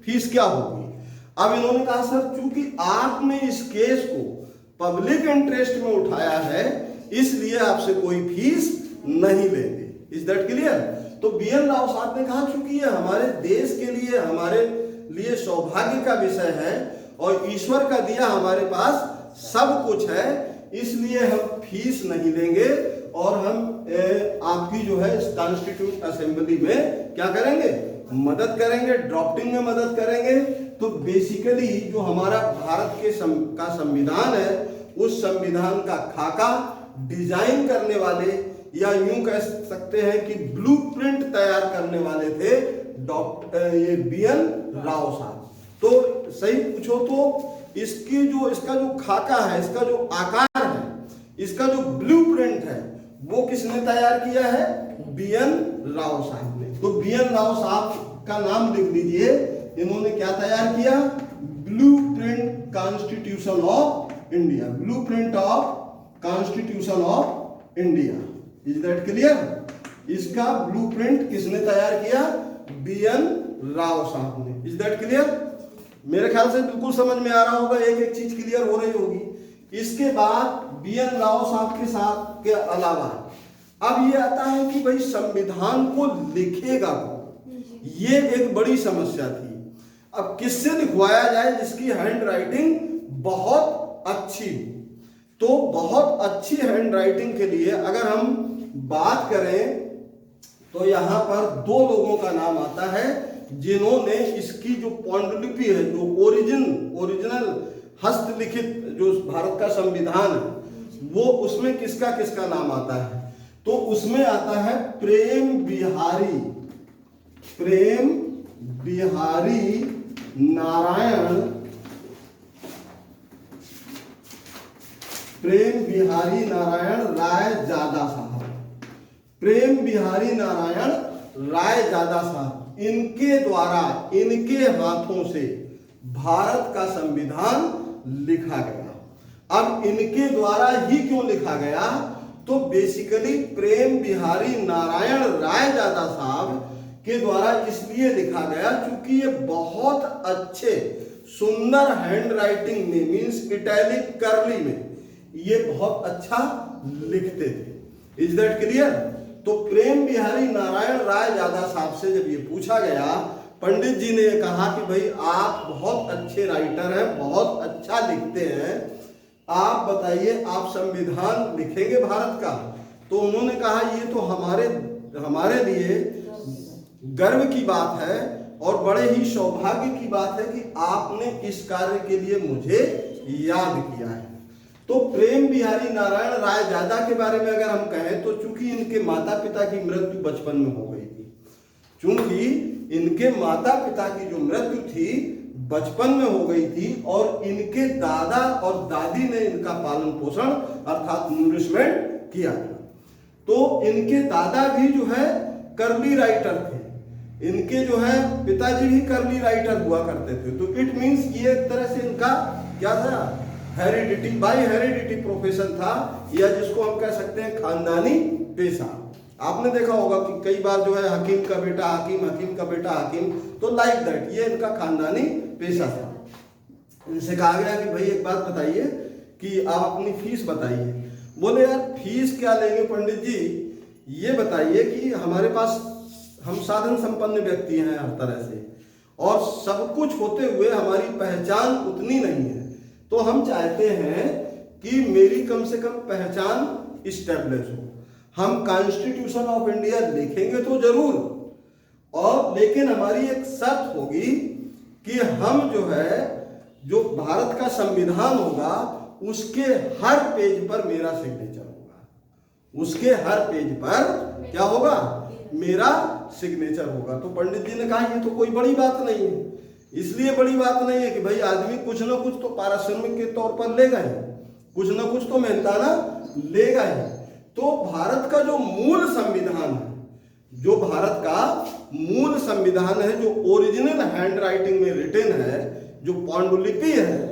फीस क्या होगी? अब इन्होंने कहा सर चूंकि आपने इस केस को पब्लिक इंटरेस्ट में उठाया है, इसलिए आपसे कोई फीस नहीं लेंगे। Is that clear? तो बी एन राव साहब ने कहा चूंकि ये हमारे देश के लिए, हमारे लिए सौभाग्य का विषय है और ईश्वर का दिया हमारे पास सब कुछ है, इसलिए हम फीस नहीं लेंगे और हम आपकी जो है कॉन्स्टिट्यूट असेंबली में क्या करेंगे? मदद करेंगे, ड्राफ्टिंग में मदद करेंगे। तो बेसिकली जो हमारा भारत के का संविधान है, उस संविधान का खाका डिजाइन करने वाले या यूं कह सकते हैं कि ब्लूप्रिंट तैयार करने वाले थे डॉक्टर ये बी एन राव साहब। तो सही पूछो तो इसका जो खाका है, इसका जो आकार है, इसका जो ब्लूप्रिंट है, वो किसने तैयार किया है? बी एन राव साहब ने। तो बी एन राव साहब का नाम लिख लीजिए, इन्होंने क्या तैयार किया? Blueprint constitution of India, blueprint of constitution of India. Is that clear? इसका ब्लूप्रिंट किसने तैयार किया? बी एन राव साहब ने। Is that clear? मेरे ख्याल से बिल्कुल समझ में आ रहा होगा, एक एक चीज क्लियर हो रही होगी। इसके बाद बी एन राव साहब के साथ के अलावा अब ये आता है कि भाई संविधान को लिखेगा कौन? ये एक बड़ी समस्या थी। अब किससे लिखवाया जाए जिसकी हैंड राइटिंग बहुत अच्छी हो? तो बहुत अच्छी हैंड राइटिंग के लिए अगर हम बात करें तो यहां पर दो लोगों का नाम आता है जिन्होंने इसकी जो पांडुलिपि है, जो ओरिजिनल हस्तलिखित जो भारत का संविधान है, वो उसमें किसका किसका नाम आता है? तो उसमें आता है प्रेम बिहारी नारायण रायजादा साहब। प्रेम बिहारी नारायण रायजादा साहब, इनके द्वारा, इनके हाथों से भारत का संविधान लिखा गया। अब इनके द्वारा ही क्यों लिखा गया, तो बेसिकली प्रेम बिहारी नारायण रायजादा साहब के द्वारा इसलिए लिखा गया क्योंकि ये बहुत अच्छे सुंदर हैंड राइटिंग में, मीन्स इटैलिक कर्ली में ये बहुत अच्छा लिखते थे। Is that clear? तो प्रेम बिहारी नारायण रायजादा साहब से जब ये पूछा गया, पंडित जी ने कहा कि भाई आप बहुत अच्छे राइटर हैं, बहुत अच्छा लिखते हैं, आप बताइए आप संविधान लिखेंगे भारत का? तो उन्होंने कहा ये तो हमारे लिए गर्व की बात है और बड़े ही सौभाग्य की बात है कि आपने इस कार्य के लिए मुझे याद किया है। तो प्रेम बिहारी नारायण रायजादा के बारे में अगर हम कहें तो चूंकि इनके माता पिता की मृत्यु बचपन में हो गई थी, चूंकि इनके माता पिता की जो मृत्यु थी बचपन में हो गई थी और इनके दादा और दादी ने इनका पालन पोषण अर्थात नूरिशमेंट किया था। तो इनके दादा भी जो है कर्ली राइटर थे, इनके जो है पिताजी भी कर्ली राइटर हुआ करते थे। तो इट मींस ये एक तरह से इनका क्या था, हेरिडिटी, बाय हेरिडिटी प्रोफेशन था, या जिसको हम कह सकते हैं खानदानी पेशा। आपने देखा होगा कि कई बार जो है हकीम का बेटा हकीम, हकीम का बेटा हकीम, तो लाइक दैट ये इनका खानदानी पेशा था। इनसे कहा गया कि भाई एक बात बताइए कि आप अपनी फीस बताइए। बोले यार फीस क्या लेंगे पंडित जी, ये बताइए कि हमारे पास हम साधन संपन्न व्यक्ति हैं हर तरह से और सब कुछ होते हुए हमारी पहचान उतनी नहीं है, तो हम चाहते हैं कि मेरी कम से कम पहचान इस्टेब्लिश हो। हम कॉन्स्टिट्यूशन ऑफ इंडिया लिखेंगे तो जरूर, और लेकिन हमारी एक शर्त होगी कि हम जो है जो भारत का संविधान होगा उसके हर पेज पर मेरा सिग्नेचर होगा, उसके हर पेज पर क्या होगा, मेरा सिग्नेचर होगा। तो पंडित जी ने कहा ये तो कोई बड़ी बात नहीं है। इसलिए बड़ी बात नहीं है कि भाई आदमी कुछ ना कुछ तो पारिश्रमिक के तौर पर लेगा ही, कुछ ना कुछ तो मेहनताना लेगा ही। तो भारत का जो मूल संविधान है, जो भारत का मूल संविधान है, जो ओरिजिनल हैंड राइटिंग में रिटन है, जो पांडुलिपि है,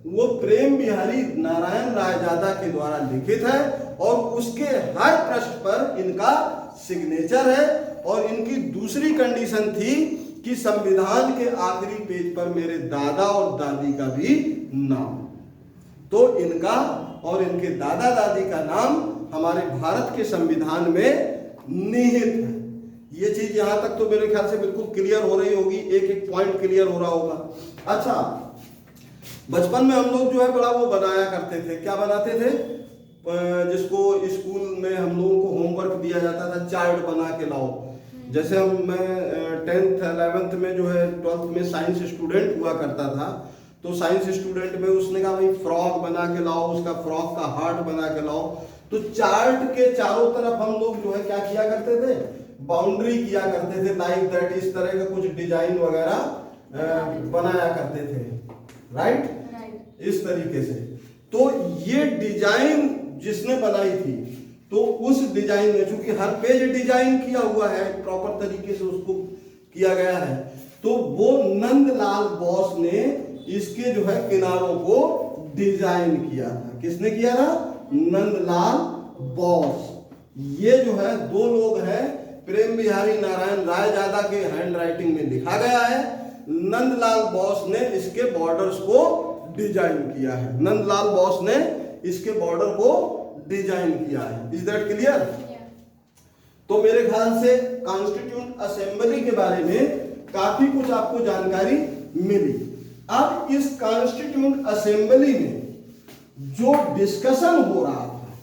वो प्रेम बिहारी नारायण रायजादा के द्वारा लिखित है और उसके हर पृष्ठ पर इनका सिग्नेचर है। और इनकी दूसरी कंडीशन थी कि संविधान के आखिरी पेज पर मेरे दादा और दादी का भी नाम, तो इनका और इनके दादा दादी का नाम हमारे भारत के संविधान में निहित है। ये चीज यहां तक तो मेरे ख्याल से बिल्कुल क्लियर हो रही होगी, एक एक पॉइंट क्लियर हो रहा होगा। अच्छा, बचपन में हम लोग जो है बड़ा वो बनाया करते थे, क्या बनाते थे, जिसको स्कूल में हम लोगों को होमवर्क दिया जाता था, चार्ट बना के लाओ। जैसे मैं 10th 11th में जो है 12th में साइंस स्टूडेंट हुआ करता था, तो साइंस स्टूडेंट में उसने कहा भाई फ्रॉक बना के लाओ, उसका फ्रॉक का हार्ट बना के लाओ। तो चार्ट के चारों तरफ हम लोग जो है क्या किया करते थे, बाउंड्री किया करते थे, लाइक दैट, इस तरह का कुछ डिजाइन वगैरह बनाया करते थे, राइट, इस तरीके से। तो ये डिजाइन जिसने बनाई थी, तो उस डिजाइन में चूंकि हर पेज डिजाइन किया हुआ है, प्रॉपर तरीके से उसको किया गया है, तो वो नंदलाल बोस ने इसके जो है किनारों को डिजाइन किया था। किसने किया था, नंदलाल बोस। ये जो है दो लोग हैं, प्रेम बिहारी नारायण रायजादा के हैंड राइटिंग में लिखा गया है, नंदलाल बोस ने इसके बॉर्डर्स को डिजाइन किया है, नंदलाल बोस ने इसके बॉर्डर को डिजाइन किया है। Is that clear? तो मेरे ख्याल से कॉन्स्टिट्यूंट असेंबली के बारे में काफी कुछ आपको जानकारी मिली। अब इस कॉन्स्टिट्यूंट असेंबली में जो डिस्कशन हो रहा था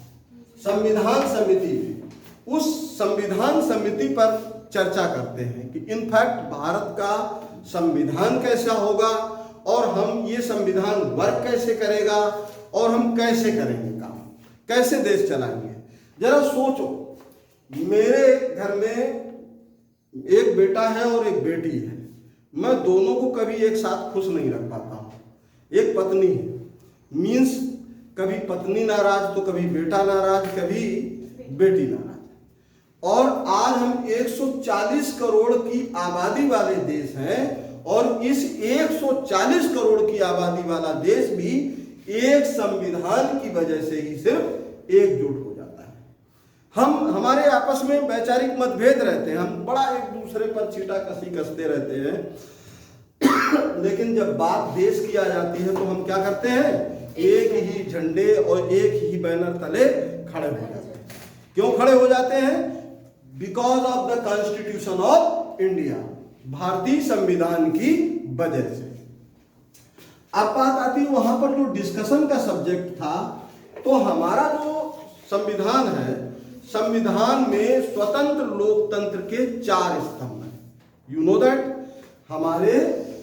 संविधान समिति में, उस संविधान समिति पर चर्चा करते हैं कि इनफैक्ट भारत का संविधान कैसा होगा और हम ये संविधान वर्क कैसे करेगा और हम कैसे करेंगे काम, कैसे देश चलाएंगे। जरा सोचो, मेरे घर में एक बेटा है और एक बेटी है, मैं दोनों को कभी एक साथ खुश नहीं रख पाता हूं। एक पत्नी है, मीन्स कभी पत्नी नाराज तो कभी बेटा नाराज, कभी बेटी नाराज। और आज हम 140 करोड़ की आबादी वाले देश हैं, और इस 140 करोड़ की आबादी वाला देश भी एक संविधान की वजह से ही सिर्फ एकजुट हो जाता है। हमारे आपस में वैचारिक मतभेद रहते हैं, हम बड़ा एक दूसरे पर छींटा कसी कसते रहते हैं लेकिन जब बात देश की आ जाती है तो हम क्या करते हैं, एक ही झंडे और एक ही बैनर तले खड़े हो जाते हैं। क्यों खड़े हो जाते हैं? Because of the constitution of India, भारतीय संविधान की वजह से। अब बात आती है वहां पर जो डिस्कशन का सब्जेक्ट था, तो हमारा जो संविधान है, संविधान में स्वतंत्र लोकतंत्र के 4 स्तंभ हैं। यू नो दैट हमारे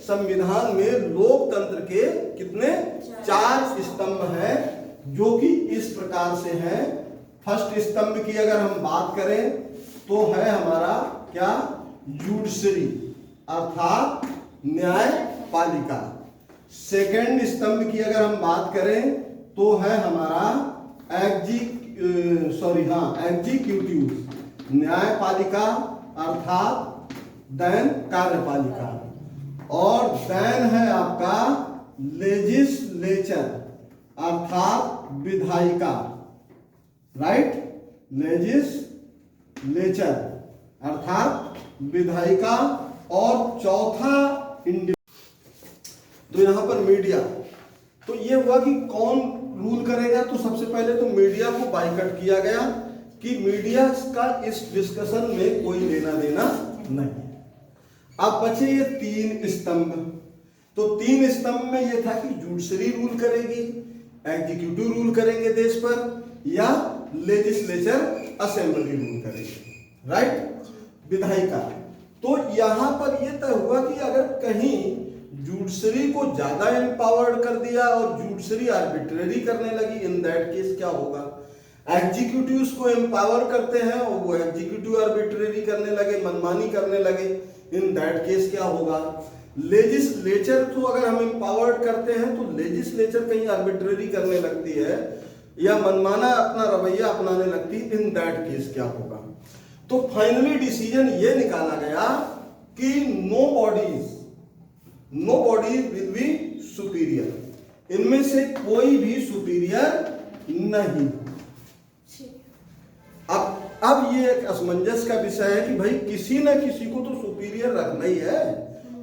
संविधान में लोकतंत्र के कितने 4 स्तंभ हैं, जो कि इस प्रकार से हैं। फर्स्ट स्तंभ की अगर हम बात करें तो है हमारा क्या, जुडिशरी अर्थात न्यायपालिका। सेकंड स्तंभ की अगर हम बात करें तो है हमारा एग्जीक्यूटिव, न्यायपालिका अर्थात देन कार्यपालिका, और देन है आपका लेजिस्लेचर अर्थात विधायिका, राइट, लेजिस्लेचर अर्थात विधायिका, और चौथा तो यहां पर मीडिया। तो ये हुआ कि कौन रूल करेगा, तो सबसे पहले तो मीडिया को बाइकआउट किया गया कि मीडिया का इस डिस्कशन में कोई लेना देना नहीं। अब बचे ये 3 स्तंभ। तो 3 स्तंभ में ये था कि जुडिशरी रूल करेगी, एग्जीक्यूटिव रूल करेंगे देश पर, या लेजिस्लेचर असेंबली रूल करेगी, राइट, विधायिका। तो यहां पर यह तय हुआ कि अगर कहीं जुडिशरी को ज्यादा एम्पावर्ड कर दिया और जुडिशरी आर्बिट्रेरी करने लगी, इन दैट केस क्या होगा। एग्जीक्यूटिव्स को एम्पावर करते हैं और वो एग्जीक्यूटिव आर्बिट्रेरी करने लगे, मनमानी करने लगे, इन दैट केस क्या होगा। लेजिस्लेचर को अगर हम एम्पावर्ड करते हैं तो लेजिस्लेचर कहीं आर्बिट्रेरी करने लगती है या मनमाना अपना रवैया अपनाने लगती, इन दैट केस क्या होगा। तो फाइनली डिसीजन ये निकाला गया कि nobody will be superior, इनमें से कोई भी सुपीरियर नहीं। अब ये एक असमंजस का विषय है कि भाई किसी न किसी को तो सुपीरियर रखना ही है।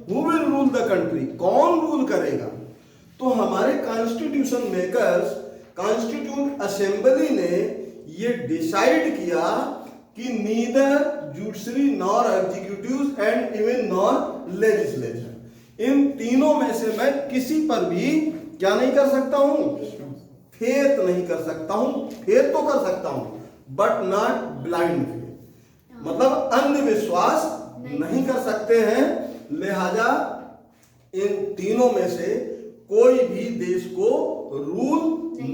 Who will rule the country, कौन रूल करेगा। तो हमारे कॉन्स्टिट्यूशन मेकर्स, कॉन्स्टिट्यूट असेंबली ने ये डिसाइड किया कि neither judiciary nor executive and even nor legislature, इन तीनों में से मैं किसी पर भी क्या नहीं कर सकता हूं, फेथ नहीं कर सकता हूं। फेथ तो कर सकता हूं बट नॉट ब्लाइंड फेथ, मतलब अंधविश्वास नहीं कर सकते हैं। लिहाजा इन तीनों में से कोई भी देश को रूल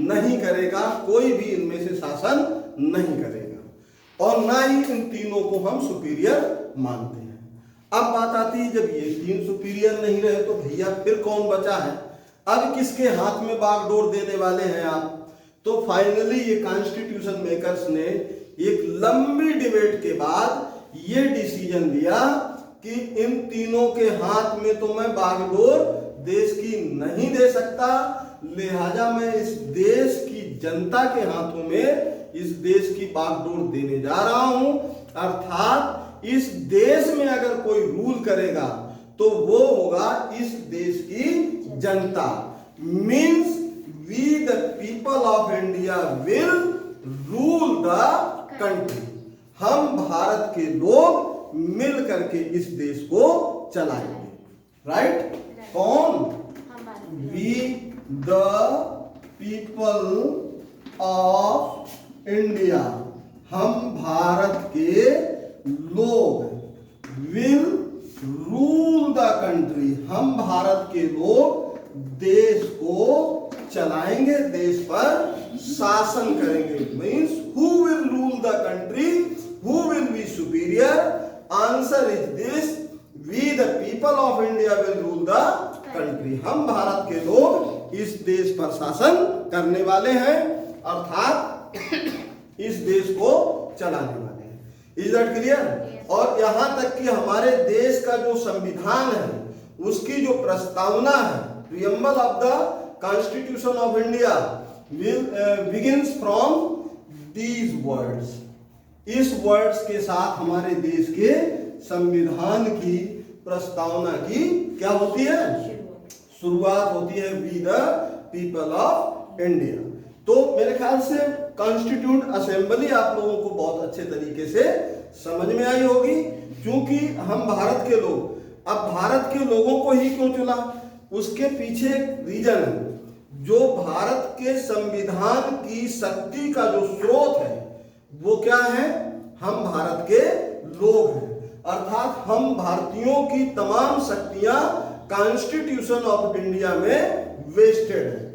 नहीं करेगा, कोई भी इनमें से शासन नहीं करेगा, और ना ही इन तीनों को हम सुपीरियर मानते हैं। अब बात आती है जब ये 3 सुपीरियर नहीं रहे तो भैया फिर कौन बचा है, अब किसके हाथ में बागडोर देने वाले हैं आप। तो फाइनली ये कॉन्स्टिट्यूशन मेकर्स ने एक लंबी डिबेट के बाद ये डिसीजन लिया कि इन तीनों के हाथ में तो मैं बागडोर देश की नहीं दे सकता, लिहाजा मैं इस देश की जनता के हाथों में इस देश की बागडोर देने जा रहा हूं। अर्थात इस देश में अगर कोई रूल करेगा तो वो होगा इस देश की जनता। Means we the people of India will rule the country, हम भारत के लोग मिल करके इस देश को चलाएंगे, राइट। कौन? We the people of India, हम भारत के लोग, विल रूल द कंट्री, हम भारत के लोग देश को चलाएंगे, देश पर शासन करेंगे। Means who will rule the country, who will be superior. Answer is this, we the people of India will rule the country, हम भारत के लोग इस देश पर शासन करने वाले हैं, अर्थात इस देश को चलाने वाले हैं। Is that clear? और यहां तक कि हमारे देश का जो संविधान है उसकी जो प्रस्तावना है, preamble of the constitution of India begins from these words. इस वर्ड्स के साथ हमारे देश के संविधान की प्रस्तावना की क्या होती है? शुरुआत होती है, we the people of India. तो मेरे ख्याल से कॉन्स्टिट्यूट असेंबली आप लोगों को बहुत अच्छे तरीके से समझ में आई होगी, क्योंकि हम भारत के लोग, अब भारत के लोगों को ही क्यों चुना, उसके पीछे एक रीजन है। जो भारत के संविधान की शक्ति का जो स्रोत है वो क्या है? हम भारत के लोग हैं, अर्थात हम भारतीयों की तमाम शक्तियां कॉन्स्टिट्यूशन ऑफ इंडिया में वेस्टेड है।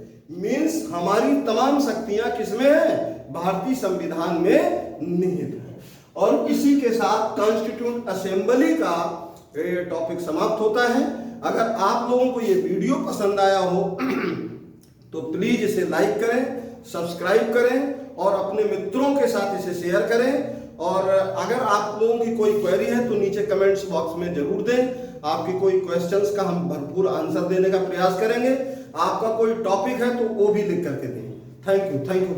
मींस हमारी तमाम शक्तियां किसमें है? भारतीय संविधान में निहित है। और इसी के साथ कॉन्स्टिट्यूट असेंबली का टॉपिक समाप्त होता है। अगर आप लोगों को ये वीडियो पसंद आया हो तो प्लीज इसे लाइक करें, सब्सक्राइब करें और अपने मित्रों के साथ इसे शेयर करें। और अगर आप लोगों की कोई क्वेरी है तो नीचे कमेंट्स बॉक्स में जरूर दें। आपकी कोई क्वेश्चंस का हम भरपूर आंसर देने का प्रयास करेंगे। आपका कोई टॉपिक है तो वो भी लिख करके दें। Thank you.